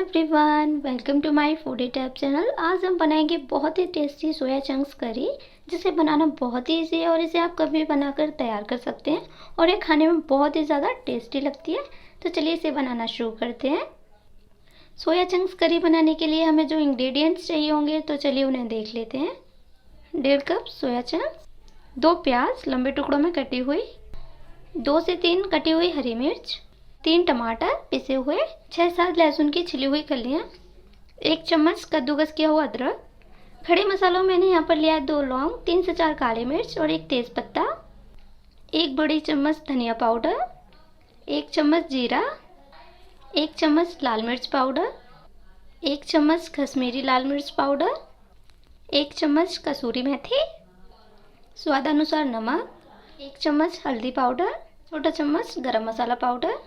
Everyone, welcome to my foodie tab channel. आज हम बनाएंगे बहुत ही टेस्टी सोया चंक्स करी, जिसे बनाना बहुत ही ईजी है और इसे आप कभी बनाकर तैयार कर सकते हैं और ये खाने में बहुत ही ज़्यादा टेस्टी लगती है। तो चलिए इसे बनाना शुरू करते हैं। सोया चंक्स करी बनाने के लिए हमें जो इंग्रेडिएंट्स चाहिए होंगे तो चलिए उन्हें देख लेते हैं। 1.5 कप सोया चंक्स, 2 प्याज लंबे टुकड़ों में कटी हुई, 2 से 3 कटी हुई हरी मिर्च, 3 टमाटर पिसे हुए, 6-7 लहसुन की छिली हुई कलियां, 1 चम्मच कद्दूकस किया हुआ अदरक। खड़े मसालों में मैंने यहाँ पर लिया है 2 लौंग, 3 से 4 काली मिर्च और 1 तेज पत्ता, 1 बड़ी चम्मच धनिया पाउडर, 1 चम्मच जीरा, 1 चम्मच लाल मिर्च पाउडर, 1 चम्मच कश्मीरी लाल मिर्च पाउडर, 1 चम्मच कसूरी मेथी, स्वादानुसार नमक, 1 चम्मच हल्दी पाउडर, छोटा चम्मच गरम मसाला पाउडर,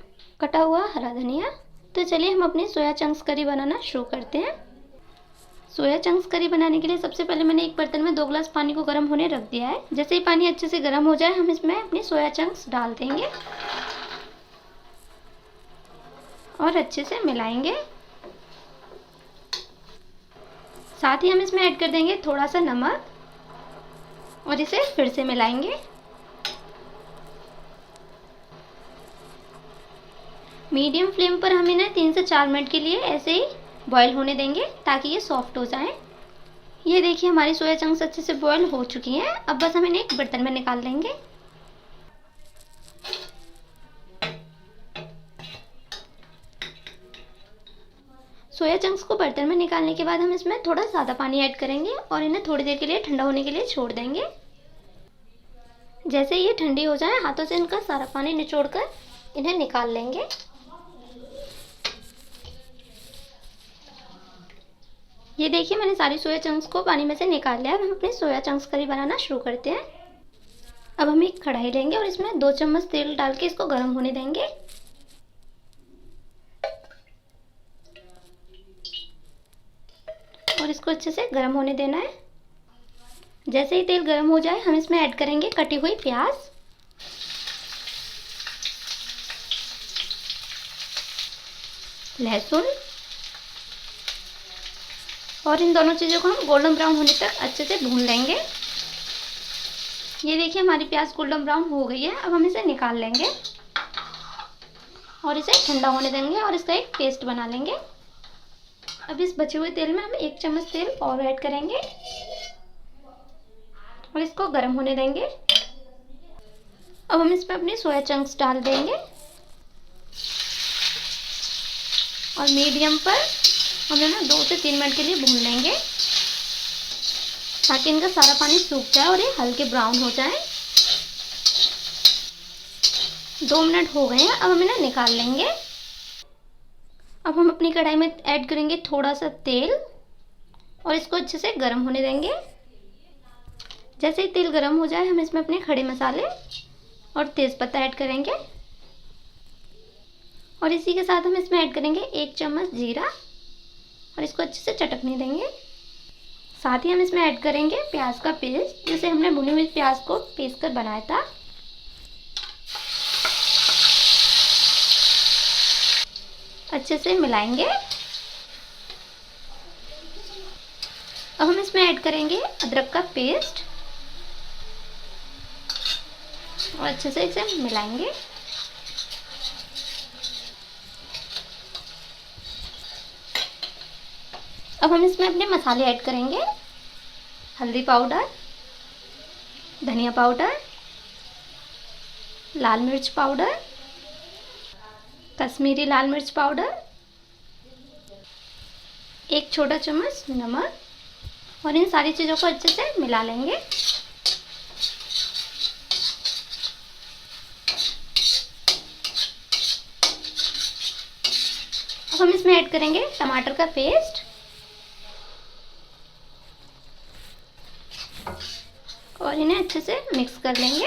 कटा हुआ हरा धनिया। तो चलिए हम अपनी सोया चंक्स करी बनाना शुरू करते हैं। सोया चंक्स करी बनाने के लिए सबसे पहले मैंने एक बर्तन में 2 गिलास पानी को गर्म होने रख दिया है। जैसे ही पानी अच्छे से गर्म हो जाए हम इसमें अपनी सोया चंक्स डाल देंगे और अच्छे से मिलाएंगे। साथ ही हम इसमें ऐड कर देंगे थोड़ा सा नमक और इसे फिर से मिलाएंगे। मीडियम फ्लेम पर हम इन्हें 3 से 4 मिनट के लिए ऐसे ही बॉईल होने देंगे ताकि ये सॉफ्ट हो जाएं। ये देखिए हमारी सोया चंक्स अच्छे से बॉईल हो चुकी हैं। अब बस हम इन्हें एक बर्तन में निकाल लेंगे। सोया चंक्स को बर्तन में निकालने के बाद हम इसमें थोड़ा ज़्यादा पानी ऐड करेंगे और इन्हें थोड़ी देर के लिए ठंडा होने के लिए छोड़ देंगे। जैसे ये ठंडी हो जाए हाथों से इनका सारा पानी निचोड़कर इन्हें निकाल लेंगे। ये देखिए मैंने सारी सोया चंक्स को पानी में से निकाल लिया। अब हम अपनी सोया चंक्स करी बनाना शुरू करते हैं। अब हम एक कढ़ाई लेंगे और इसमें 2 चम्मच तेल डाल के इसको गर्म होने देंगे। और इसको अच्छे से गर्म होने देना है। जैसे ही तेल गर्म हो जाए हम इसमें ऐड करेंगे कटी हुई प्याज, लहसुन और इन दोनों चीज़ों को हम गोल्डन ब्राउन होने तक अच्छे से भून लेंगे। ये देखिए हमारी प्याज गोल्डन ब्राउन हो गई है। अब हम इसे निकाल लेंगे और इसे ठंडा होने देंगे और इसका एक पेस्ट बना लेंगे। अब इस बचे हुए तेल में हम 1 चम्मच तेल और ऐड करेंगे और इसको गर्म होने देंगे। अब हम इसमें अपनी सोया चंक्स डाल देंगे और मीडियम पर हम इन्हें 2 से 3 मिनट के लिए भून लेंगे ताकि इनका सारा पानी सूख जाए और ये हल्के ब्राउन हो जाए। 2 मिनट हो गए हैं। अब हम इन्हें निकाल लेंगे। अब हम अपनी कढ़ाई में ऐड करेंगे थोड़ा सा तेल और इसको अच्छे से गर्म होने देंगे। जैसे ही तेल गर्म हो जाए हम इसमें अपने खड़े मसाले और तेज़पत्ता ऐड करेंगे और इसी के साथ हम इसमें ऐड करेंगे 1 चम्मच जीरा और इसको अच्छे से चटकने देंगे। साथ ही हम इसमें ऐड करेंगे प्याज का पेस्ट, जिसे हमने भुनी हुई प्याज को पीस कर बनाया था। अच्छे से मिलाएंगे। अब हम इसमें ऐड करेंगे अदरक का पेस्ट और अच्छे से इसे मिलाएंगे। अब हम इसमें अपने मसाले ऐड करेंगे। हल्दी पाउडर, धनिया पाउडर, लाल मिर्च पाउडर, कश्मीरी लाल मिर्च पाउडर, 1 छोटा चम्मच नमक और इन सारी चीज़ों को अच्छे से मिला लेंगे। अब हम इसमें ऐड करेंगे टमाटर का पेस्ट और इन्हें अच्छे से मिक्स कर लेंगे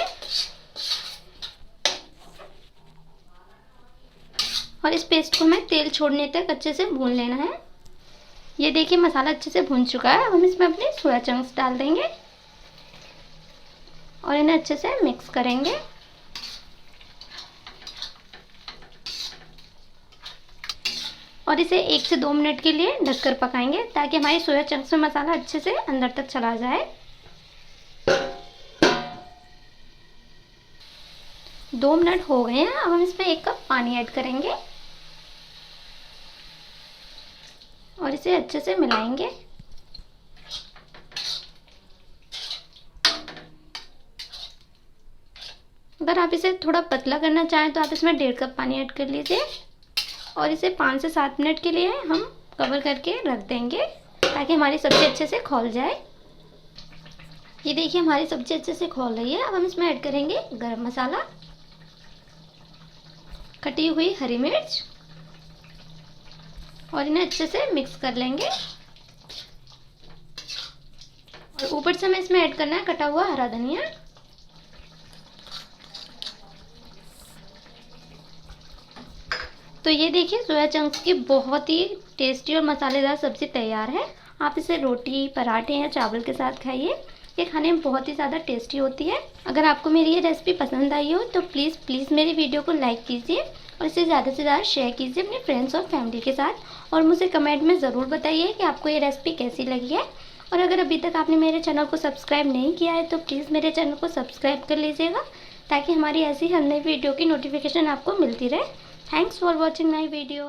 और इस पेस्ट को हमें तेल छोड़ने तक अच्छे से भून लेना है। ये देखिए मसाला अच्छे से भून चुका है। अब हम इसमें अपने सोया चंक्स डाल देंगे और इन्हें अच्छे से मिक्स करेंगे। और इसे 1 से 2 मिनट के लिए ढककर पकाएंगे ताकि हमारी सोया चंक्स में मसाला अच्छे से अंदर तक चला जाए। 2 मिनट हो गए हैं। अब हम इसमें 1 कप पानी ऐड करेंगे और इसे अच्छे से मिलाएंगे। अगर आप इसे थोड़ा पतला करना चाहें तो आप इसमें 1.5 कप पानी ऐड कर लीजिए और इसे 5 से 7 मिनट के लिए हम कवर करके रख देंगे ताकि हमारी सब्ज़ी अच्छे से खौल जाए। ये देखिए हमारी सब्ज़ी अच्छे से खौल रही है। अब हम इसमें ऐड करेंगे गरम मसाला, कटी हुई हरी मिर्च और इन्हें अच्छे से मिक्स कर लेंगे। और ऊपर से हमें इसमें ऐड करना है कटा हुआ हरा धनिया। तो ये देखिए सोया चंक्स की बहुत ही टेस्टी और मसालेदार सब्ज़ी तैयार है। आप इसे रोटी, पराठे या चावल के साथ खाइए। ये खाने में बहुत ही ज़्यादा टेस्टी होती है। अगर आपको मेरी ये रेसिपी पसंद आई हो तो प्लीज़ मेरी वीडियो को लाइक कीजिए और इसे ज़्यादा से ज़्यादा शेयर कीजिए अपने फ्रेंड्स और फैमिली के साथ। और मुझे कमेंट में ज़रूर बताइए कि आपको ये रेसिपी कैसी लगी है। और अगर अभी तक आपने मेरे चैनल को सब्सक्राइब नहीं किया है तो प्लीज़ मेरे चैनल को सब्सक्राइब कर लीजिएगा ताकि हमारी ऐसी हर नई वीडियो की नोटिफिकेशन आपको मिलती रहे। Thanks for watching my video.